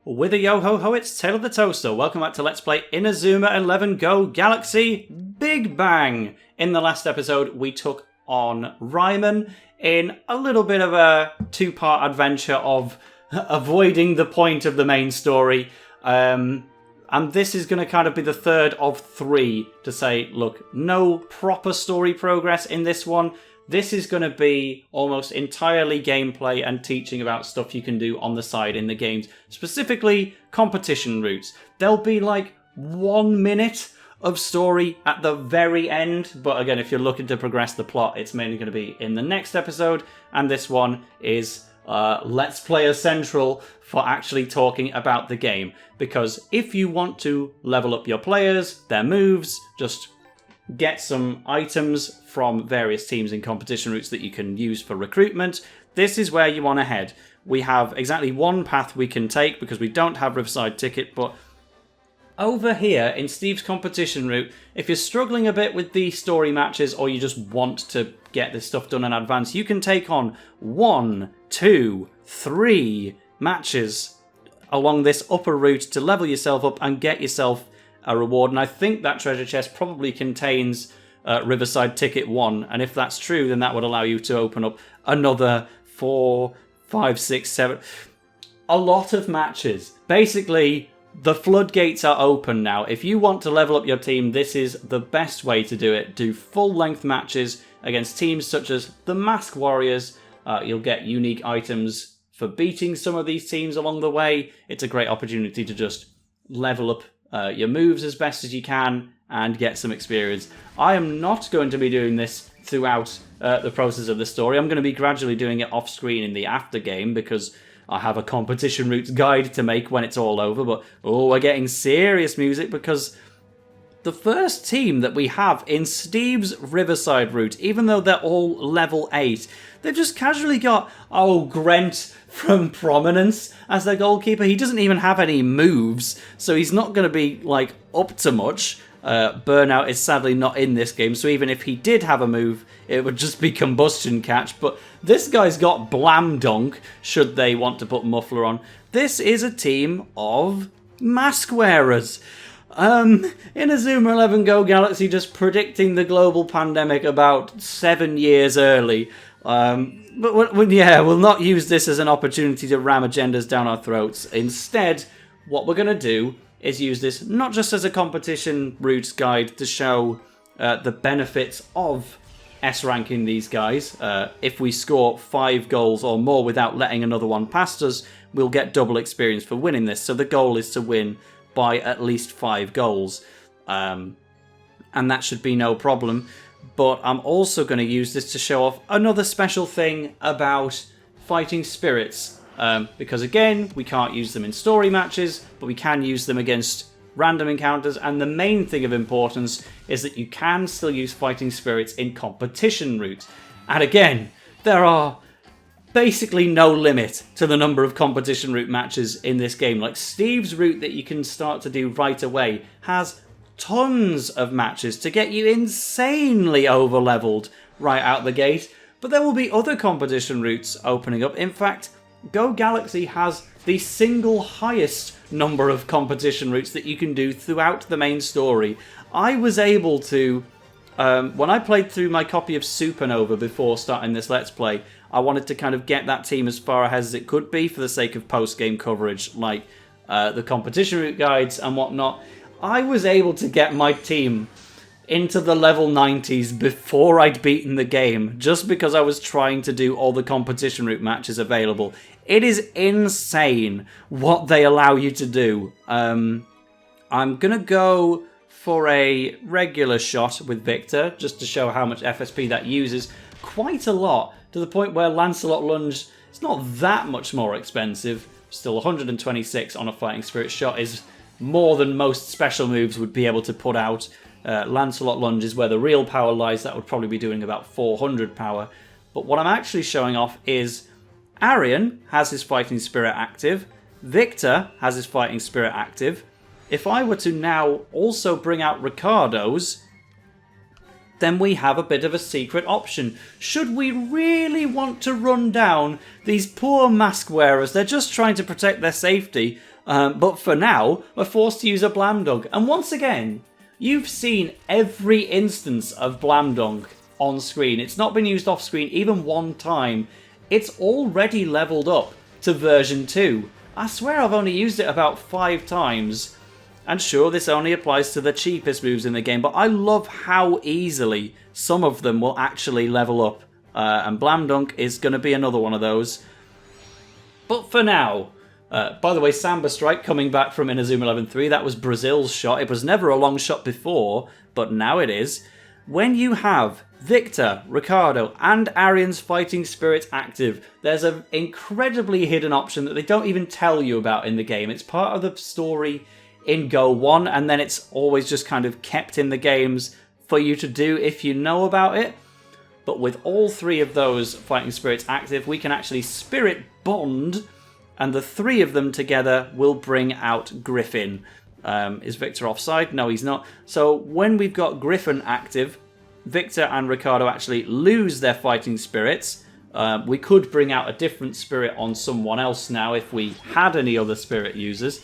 With a yo-ho-ho, it's Tale of the Toaster. Welcome back to Let's Play Inazuma 11 Go Galaxy Big Bang. In the last episode, we took on Ryman in a little bit of a two-part adventure of avoiding the point of the main story. And this is going to kind of be the third of three to say, look, no proper story progress in this one. This is going to be almost entirely gameplay and teaching about stuff you can do on the side in the games, specifically competition routes. There'll be like 1 minute of story at the very end, but again, if you're looking to progress the plot, it's mainly going to be in the next episode, and this one is Let's Player Central for actually talking about the game, because if you want to level up your players, their moves, just get some items from various teams in competition routes that you can use for recruitment, this is where you want to head. We have exactly one path we can take because we don't have Riverside ticket, but over here in Steve's competition route, if you're struggling a bit with the story matches or you just want to get this stuff done in advance, you can take on 1, 2, 3 matches along this upper route to level yourself up and get yourself a reward. And I think that treasure chest probably contains Riverside Ticket 1, and if that's true, then that would allow you to open up another 4, 5, 6, 7... a lot of matches. Basically, the floodgates are open now. If you want to level up your team, this is the best way to do it. Do full-length matches against teams such as the Mask Warriors. You'll get unique items for beating some of these teams along the way. It's a great opportunity to just level up your moves as best as you can and get some experience. I am not going to be doing this throughout the process of the story. I'm going to be gradually doing it off screen in the after game because I have a competition routes guide to make when it's all over. But we're getting serious music because the first team that we have in Steve's Riverside route, even though they're all level 8, they've just casually got Grent from Prominence as their goalkeeper. He doesn't even have any moves, so he's not going to be like up to much. Burnout is sadly not in this game, so even if he did have a move, it would just be Combustion Catch. But this guy's got Blam Dunk, should they want to put Muffler on. This is a team of Mask Wearers. Inazuma 11 Go Galaxy just predicting the global pandemic about 7 years early. But we'll not use this as an opportunity to ram agendas down our throats. Instead, what we're going to do is use this not just as a competition routes guide to show the benefits of S-ranking these guys. If we score 5 goals or more without letting another one past us, we'll get double experience for winning this. So the goal is to win by at least 5 goals. And that should be no problem. But I'm also going to use this to show off another special thing about fighting spirits. Because again, we can't use them in story matches, but we can use them against random encounters. And the main thing of importance is that you can still use fighting spirits in competition routes. And again, there are basically no limit to the number of competition route matches in this game. Like Steve's route that you can start to do right away has tons of matches to get you insanely over-leveled right out the gate. But there will be other competition routes opening up. In fact, Go Galaxy has the single highest number of competition routes that you can do throughout the main story. I was able to, when I played through my copy of Supernova before starting this Let's Play, I wanted to kind of get that team as far ahead as it could be for the sake of post-game coverage, like the competition route guides and whatnot. I was able to get my team into the level 90s before I'd beaten the game, just because I was trying to do all the competition route matches available. It is insane what they allow you to do. I'm going to go for a regular shot with Victor, just to show how much FSP that uses. Quite a lot, to the point where Lancelot Lunge is not that much more expensive. Still 126 on a Fighting Spirit shot is more than most special moves would be able to put out. Lancelot Lunge is where the real power lies. That would probably be doing about 400 power. But what I'm actually showing off is Arian has his Fighting Spirit active. Victor has his Fighting Spirit active. If I were to now also bring out Ricardo's, then we have a bit of a secret option. Should we really want to run down these poor mask wearers? They're just trying to protect their safety. But for now, we're forced to use a Blam Dunk. And once again, you've seen every instance of Blam Dunk on screen. It's not been used off screen even one time. It's already leveled up to version 2. I swear I've only used it about 5 times. And sure, this only applies to the cheapest moves in the game, but I love how easily some of them will actually level up. And Blam Dunk is going to be another one of those. But for now, by the way, Samba Strike coming back from Inazuma 11.3, that was Brazil's shot. It was never a long shot before, but now it is. When you have Victor, Ricardo, and Arian's fighting spirit active, there's an incredibly hidden option that they don't even tell you about in the game. It's part of the story in Go 1, and then it's always just kind of kept in the games for you to do if you know about it. But with all 3 of those fighting spirits active, we can actually spirit bond, and the 3 of them together will bring out Griffon. Is Victor offside? No, he's not. So when we've got Griffon active, Victor and Ricardo actually lose their fighting spirits. We could bring out a different spirit on someone else now if we had any other spirit users.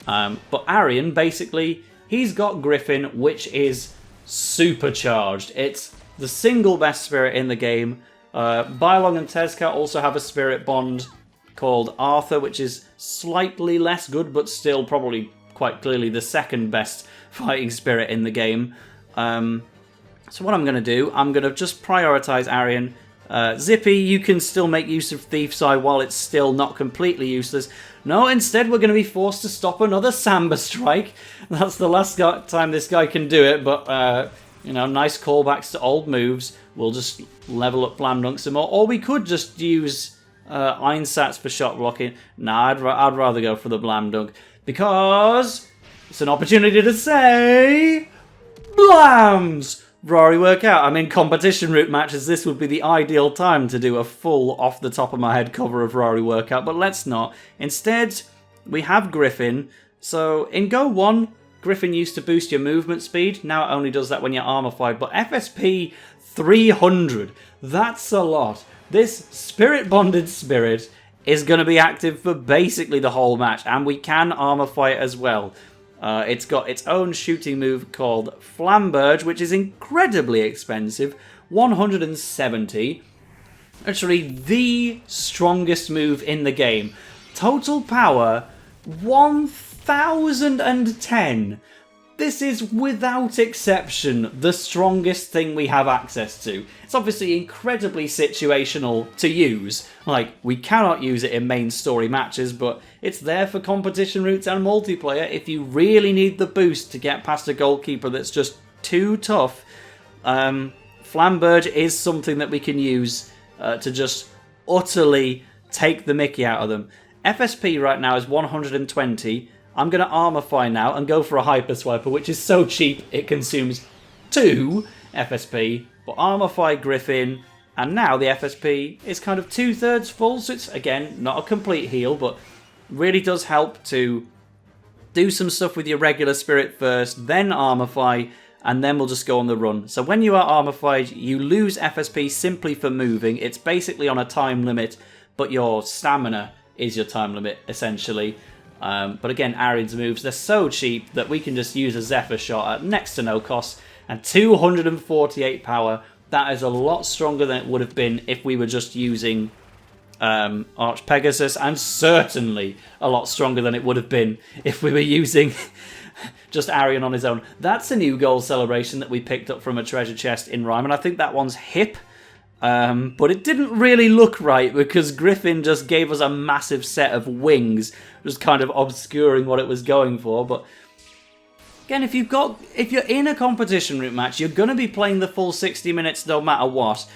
But Arian, basically, he's got Griffon, which is supercharged. It's the single best spirit in the game. Bylong and Tezca also have a spirit bond called Arthur, which is slightly less good, but still probably quite clearly the second best fighting spirit in the game. So what I'm going to do, I'm going to just prioritize Arian. Zippy, you can still make use of Thief's Eye while it's still not completely useless. No, instead we're going to be forced to stop another Samba Strike. That's the last time this guy can do it, but, you know, nice callbacks to old moves. We'll just level up Blam Dunk some more. Or we could just use Einsatz for shot blocking. Nah, I'd rather go for the Blam Dunk, because it's an opportunity to say Blams! Rory workout. I'm in competition route matches. This would be the ideal time to do a full off the top of my head cover of Rory workout, but let's not. Instead, we have Griffon. So in Go 1, Griffon used to boost your movement speed. Now it only does that when you're armor-fied, but FSP 300. That's a lot. This spirit bonded spirit is going to be active for basically the whole match, and we can armor fight as well. It's got its own shooting move called Flamberge, which is incredibly expensive, 170. Actually, the strongest move in the game. Total power, 1010. This is, without exception, the strongest thing we have access to. It's obviously incredibly situational to use. Like, we cannot use it in main story matches, but it's there for competition routes and multiplayer if you really need the boost to get past a goalkeeper that's just too tough. Flamberge is something that we can use to just utterly take the mickey out of them. FSP right now is 120. I'm going to armorify now and go for a Hyper Swiper, which is so cheap it consumes 2 FSP. But armorify Griffon, and now the FSP is kind of 2/3 full, so it's, again, not a complete heal, but really does help to do some stuff with your regular spirit first, then armorify, and then we'll just go on the run. So when you are armorified, you lose FSP simply for moving. It's basically on a time limit, but your stamina is your time limit, essentially. But again, Arian's moves, they're so cheap that we can just use a Zephyr shot at next to no cost, and 248 power. That is a lot stronger than it would have been if we were just using Arch Pegasus, and certainly a lot stronger than it would have been if we were using just Arian on his own. That's a new goal celebration that we picked up from a treasure chest in Rhyme, and I think that one's hip. But it didn't really look right because Griffon just gave us a massive set of wings, just kind of obscuring what it was going for. But again, if you're in a competition route match, you're going to be playing the full 60 minutes no matter what.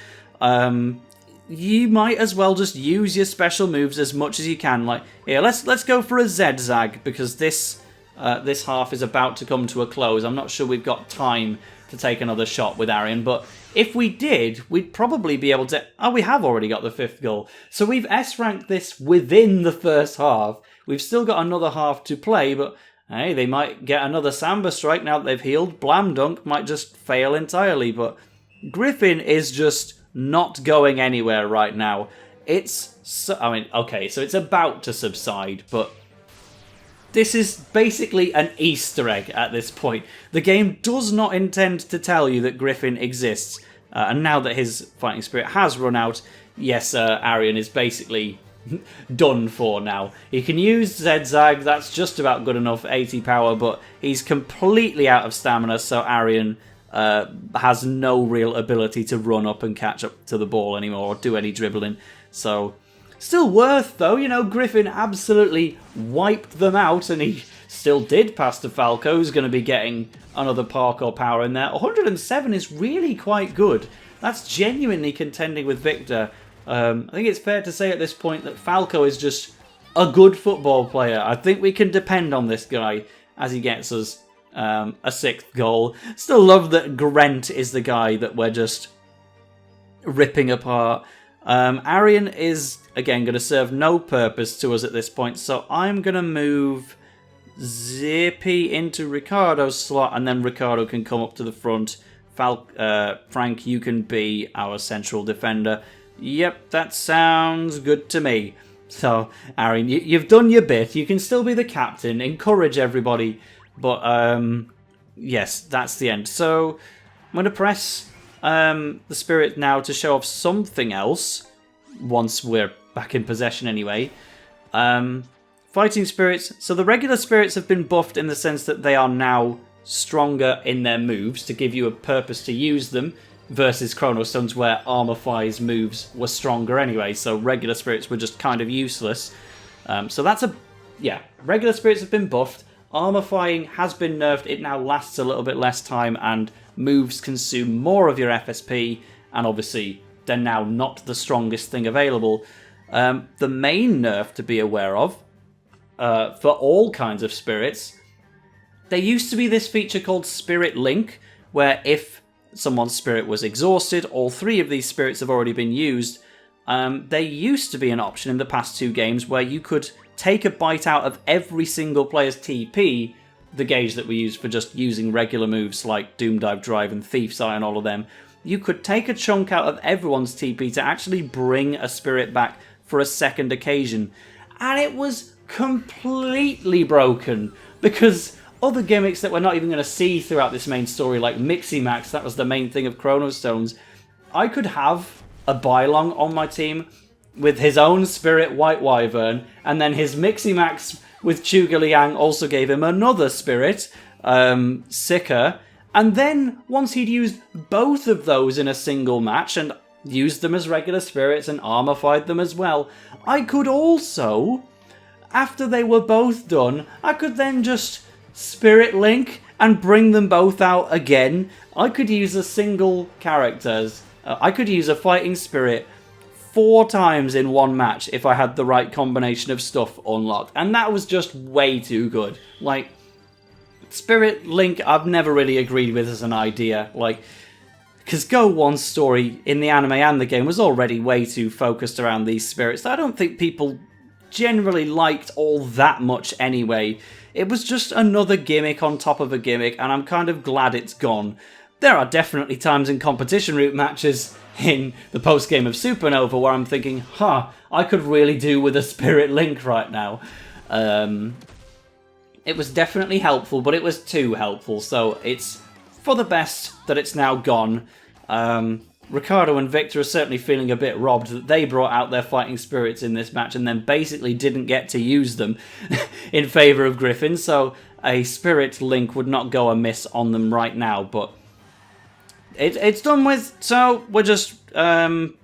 You might as well just use your special moves as much as you can. Like, here, let's go for a Z-Zag, because this half is about to come to a close. I'm not sure we've got time to take another shot with Arian, but if we did, we'd probably be able to... Oh, we have already got the 5th goal. So we've S-ranked this within the first half. We've still got another half to play, but hey, they might get another Samba Strike now that they've healed. Blam Dunk might just fail entirely, but Griffon is just not going anywhere right now. It's... I mean, okay, so it's about to subside, but This is basically an Easter egg at this point. The game does not intend to tell you that Griffon exists. And now that his fighting spirit has run out, yes, Arian is basically done for now. He can use Zigzag, that's just about good enough, 80 power, but he's completely out of stamina, so Arian has no real ability to run up and catch up to the ball anymore or do any dribbling. So, still worth though, you know, Griffon absolutely wiped them out and he still did pass to Falco, who's going to be getting another parkour power in there. 107 is really quite good. That's genuinely contending with Victor. I think it's fair to say at this point that Falco is just a good football player. I think we can depend on this guy as he gets us a 6th goal. Still love that Grent is the guy that we're just ripping apart. Arian is, again, going to serve no purpose to us at this point, so I'm going to move Zippy into Ricardo's slot, and then Ricardo can come up to the front. Frank, you can be our central defender. Yep, that sounds good to me. So, Arian, you've done your bit. You can still be the captain, encourage everybody, but yes, that's the end. So, I'm going to press the spirit now to show off something else, once we're back in possession anyway. Fighting spirits. So the regular spirits have been buffed in the sense that they are now stronger in their moves to give you a purpose to use them, versus Chronostones where Armor Fi's moves were stronger anyway, so regular spirits were just kind of useless. So that's regular spirits have been buffed. Armor Fiing has been nerfed. It now lasts a little bit less time and moves consume more of your FSP, and obviously they're now not the strongest thing available. The main nerf to be aware of, for all kinds of spirits, there used to be this feature called Spirit Link, where if someone's spirit was exhausted, all 3 of these spirits have already been used. There used to be an option in the past 2 games where you could take a bite out of every single player's TP, the gauge that we use for just using regular moves like Doom Dive Drive and Thief's Eye and all of them. You could take a chunk out of everyone's TP to actually bring a spirit back for a second occasion. And it was completely broken, because other gimmicks that we're not even going to see throughout this main story, like Miximax, that was the main thing of Chronostones. I could have a Bylong on my team with his own spirit White Wyvern, and then his Miximax with Chuga Liang also gave him another spirit, Sicker, and then once he'd used both of those in a single match and used them as regular spirits and armor-fied them as well, I could also, after they were both done, I could then just Spirit Link and bring them both out again. I could use a single characters. I could use a fighting spirit 4 times in one match if I had the right combination of stuff unlocked. And that was just way too good. Like, Spirit Link I've never really agreed with as an idea. Like, because Go 1's story in the anime and the game was already way too focused around these spirits that I don't think people generally liked all that much anyway. It was just another gimmick on top of a gimmick, and I'm kind of glad it's gone. There are definitely times in competition route matches in the post-game of Supernova where I'm thinking, I could really do with a Spirit Link right now. It was definitely helpful, but it was too helpful, so it's for the best that it's now gone. Ricardo and Victor are certainly feeling a bit robbed that they brought out their fighting spirits in this match and then basically didn't get to use them in favour of Griffon, so a Spirit Link would not go amiss on them right now, but it's done with, so we're just going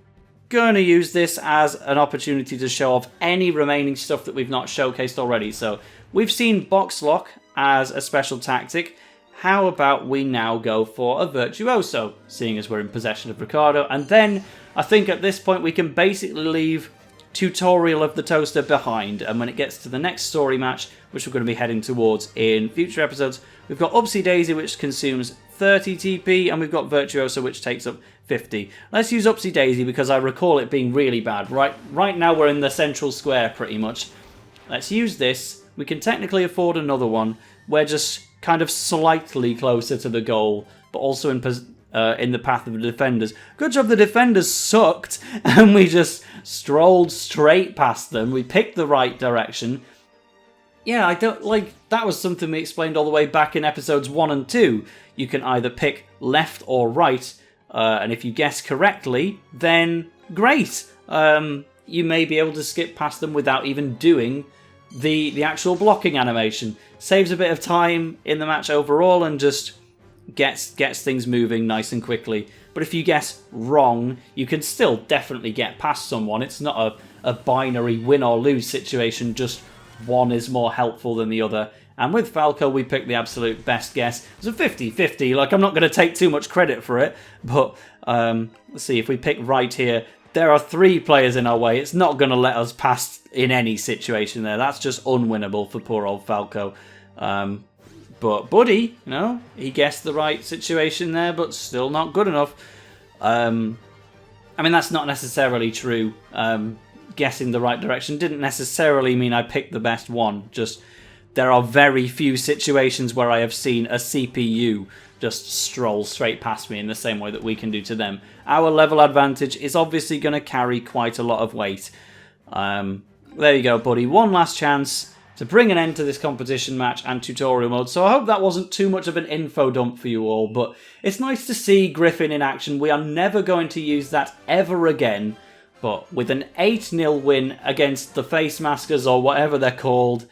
to use this as an opportunity to show off any remaining stuff that we've not showcased already. So we've seen Box Lock as a special tactic. How about we now go for a Virtuoso, seeing as we're in possession of Ricardo, and then I think at this point we can basically leave Tutorial of the Toaster behind, and when it gets to the next story match, which we're going to be heading towards in future episodes, we've got Upsy Daisy, which consumes 30 TP, and we've got Virtuoso, which takes up 50. Let's use Upsy Daisy because I recall it being really bad. Right now we're in the central square pretty much. Let's use this. We can technically afford another one. We're just kind of slightly closer to the goal, but also in the path of the defenders. Good job the defenders sucked, and we just strolled straight past them. We picked the right direction. yeah, I don't like that was something we explained all the way back in episodes 1 and 2. You can either pick left or right, and if you guess correctly, then great. You may be able to skip past them without even doing the actual blocking animation. Saves a bit of time in the match overall and just gets things moving nice and quickly. But if you guess wrong, you can still definitely get past someone. It's not a binary win or lose situation, just one is more helpful than the other. And with Falco, we picked the absolute best guess. It was a 50-50. Like, I'm not going to take too much credit for it. But let's see, if we pick right here, there are 3 players in our way. It's not going to let us pass in any situation there. That's just unwinnable for poor old Falco. But Buddy, you know, he guessed the right situation there, but still not good enough. I mean, that's not necessarily true. Guessing the right direction didn't necessarily mean I picked the best one. Just there are very few situations where I have seen a CPU just stroll straight past me in the same way that we can do to them. Our level advantage is obviously going to carry quite a lot of weight. There you go, Buddy. One last chance to bring an end to this competition match and tutorial mode. So I hope that wasn't too much of an info dump for you all, but it's nice to see Griffon in action. We are never going to use that ever again, but with an 8-0 win against the Face Maskers or whatever they're called,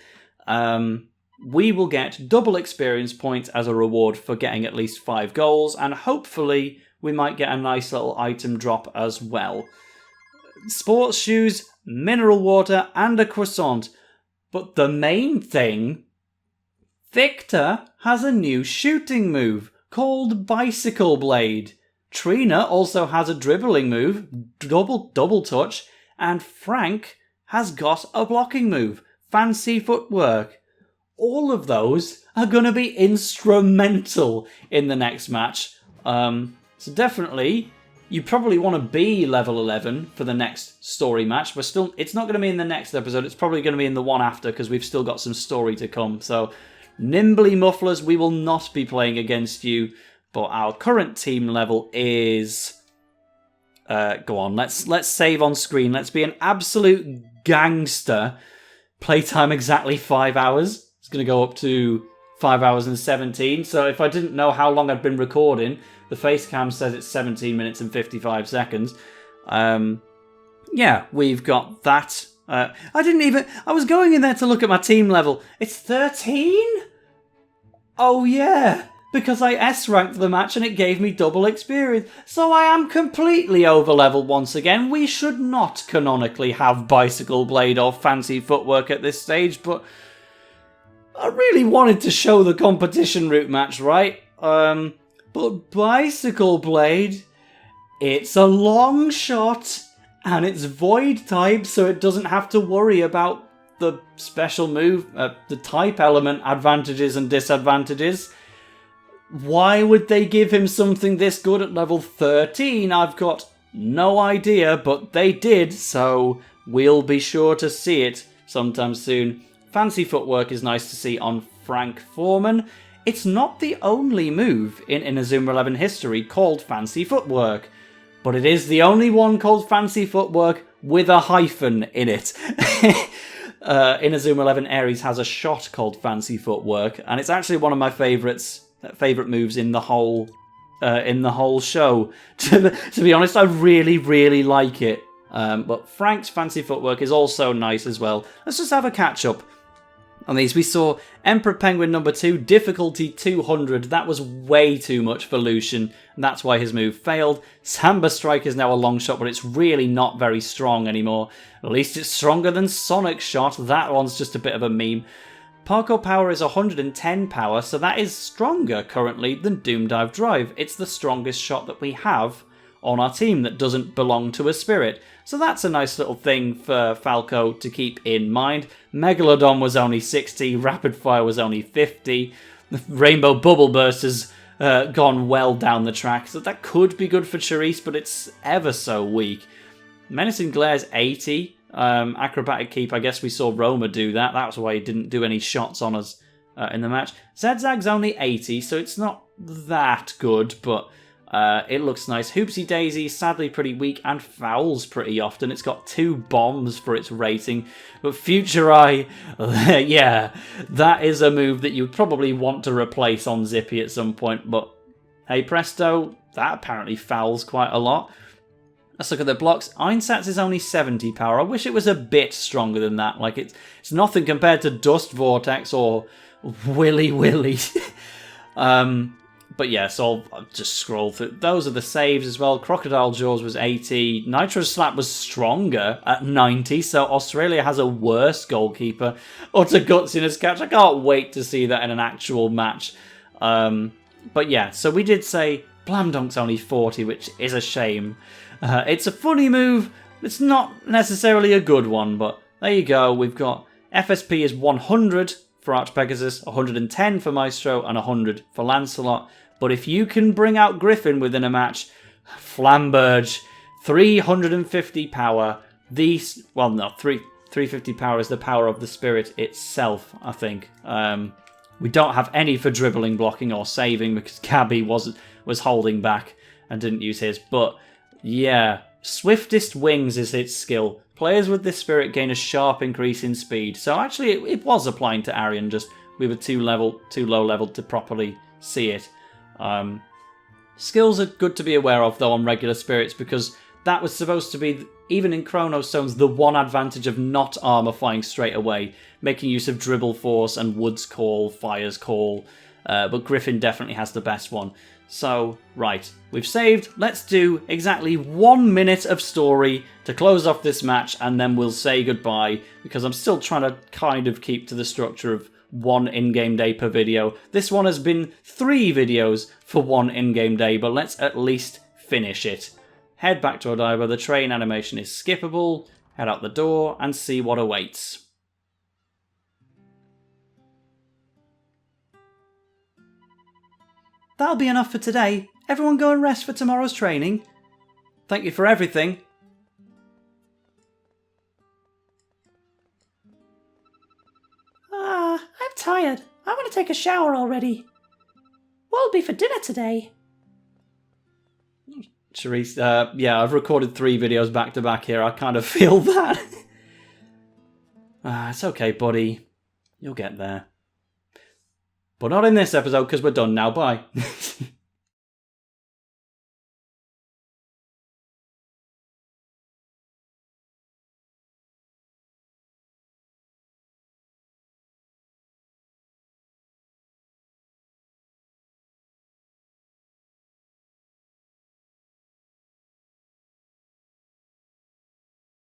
we will get double experience points as a reward for getting at least 5 goals, and hopefully we might get a nice little item drop as well. Sports shoes, mineral water, and a croissant. But the main thing, Victor has a new shooting move called Bicycle Blade. Trina also has a dribbling move, double touch, and Frank has got a blocking move, Fancy Footwork. All of those are going to be instrumental in the next match. So definitely, you probably want to be level 11 for the next story match. It's not going to be in the next episode. It's probably going to be in the one after because we've still got some story to come. So, Nimbly Mufflers, we will not be playing against you. But our current team level is... go on, let's save on screen. Let's be an absolute gangster. Playtime exactly 5 hours. It's going to go up to 5 hours and 17. So if I didn't know how long I'd been recording, the face cam says it's 17 minutes and 55 seconds. Yeah, we've got that. I was going in there to look at my team level. It's 13? Oh yeah, because I S-ranked the match and it gave me double experience. So I am completely over-leveled once again. We should not canonically have Bicycle Blade or Fancy Footwork at this stage, but I really wanted to show the competition route match, right? But Bicycle Blade, it's a long shot and it's void type, so it doesn't have to worry about the special move, the type element advantages and disadvantages. Why would they give him something this good at level 13? I've got no idea, but they did, so we'll be sure to see it sometime soon. Fancy Footwork is nice to see on Frank Foreman. It's not the only move in Inazuma 11 history called Fancy Footwork, but it is the only one called Fancy Footwork with a hyphen in it. Inazuma 11 Aries has a shot called Fancy Footwork, and it's actually one of my favourite moves in the whole show. To be honest, I really, really like it. But Frank's Fancy Footwork is also nice as well. Let's just have a catch-up on these. We saw Emperor Penguin number 2, difficulty 200. That was way too much for Lucian, and that's why his move failed. Samba Strike is now a long shot, but it's really not very strong anymore. At least it's stronger than Sonic Shot. That one's just a bit of a meme. Parkour Power is 110 power, so that is stronger currently than Doom Dive Drive. It's the strongest shot that we have on our team that doesn't belong to a spirit. So that's a nice little thing for Falco to keep in mind. Megalodon was only 60, Rapid Fire was only 50, the Rainbow Bubble Burst has gone well down the track, so that could be good for Charisse, but it's ever so weak. Menacing Glare's 80, Acrobatic Keep, I guess we saw Roma do that, that's why he didn't do any shots on us in the match. Zedzag's only 80, so it's not that good, but It looks nice. Hoopsie Daisy, sadly pretty weak, and fouls pretty often. It's got 2 bombs for its rating. But Future Eye, yeah, that is a move that you would probably want to replace on Zippy at some point. But hey presto, that apparently fouls quite a lot. Let's look at the blocks. Einsatz is only 70 power. I wish it was a bit stronger than that. Like, it's nothing compared to Dust Vortex or Willy Willy. But yeah, so I'll just scroll through. Those are the saves as well. Crocodile Jaws was 80. Nitro Slap was stronger at 90. So Australia has a worse goalkeeper. Utter Gutsiness Catch. I can't wait to see that in an actual match. But yeah, so we did say Blam Dunk's only 40, which is a shame. It's a funny move. It's not necessarily a good one, but there you go. We've got FSP is 100 for Archpegasus, 110 for Maestro, and 100 for Lancelot. But if you can bring out Griffon within a match, Flamberge, 350 power. 350 power is the power of the spirit itself, I think. We don't have any for dribbling, blocking, or saving because Gabby was holding back and didn't use his. But yeah, Swiftest Wings is its skill. Players with this spirit gain a sharp increase in speed. So actually, it was applying to Arian, just we were too low leveled to properly see it. Skills are good to be aware of, though, on regular spirits, because that was supposed to be, even in Chrono Stones, the one advantage of not armor flying straight away, making use of Dribble Force and Wood's Call, Fire's Call, but Griffon definitely has the best one. So, right, we've saved. Let's do exactly 1 minute of story to close off this match, and then we'll say goodbye, because I'm still trying to kind of keep to the structure of 1 in-game day per video. This one has been 3 videos for 1 in-game day, but let's at least finish it. Head back to Odaiba, the train animation is skippable, head out the door, and see what awaits. That'll be enough for today. Everyone go and rest for tomorrow's training. Thank you for everything. I'm tired. I want to take a shower already. What'll be for dinner today? Charisse, yeah, I've recorded 3 videos back to back here. I kind of feel that. It's okay, buddy. You'll get there. But not in this episode, because we're done now. Bye.